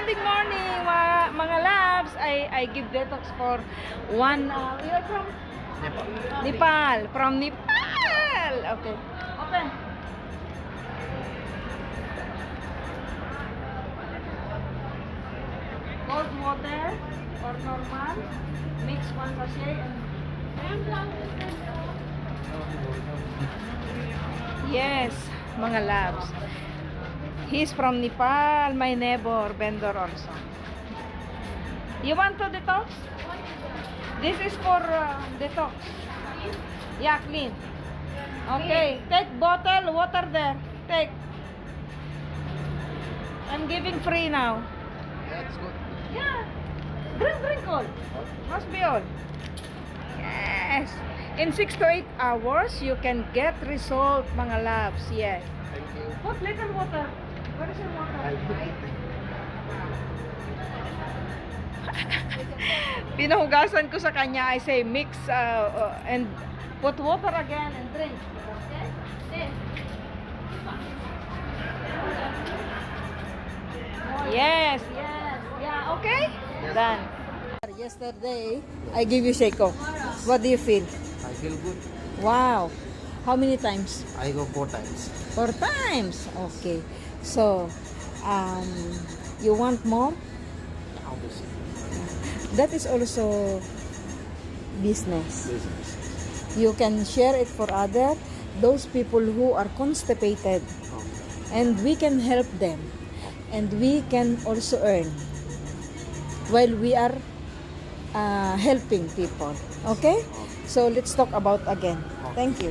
Good morning, mga labs. I give detox for one. You're from Nepal. Nepal. From Nepal. Okay. Open. Cold water or normal. Mix one sachet and. Yes, mga labs. He's from Nepal, my neighbor, vendor also. You want to detox? This is for detox. Yeah, clean. Okay, take bottle, water there. Take. I'm giving free now. That's good. Yeah. Drink all. Must be all. Yes. In 6 to 8 hours, you can get result, mga labs. Yes. Thank you. Put little water. Where is your water? I'll put it. Pinahugasan ko sa kanya, I say mix and put water again and drink. Okay? Yes, yes. Yeah, okay? Yes. Done. Yesterday, I give you Seiko. What do you feel? I feel good. Wow. How many times? I go 4 times. 4 times. Okay. So, you want more? Obviously. That is also business. Business. You can share it for those people who are constipated, and we can help them, and we can also earn while we are helping people. Okay? So let's talk about again. Thank you.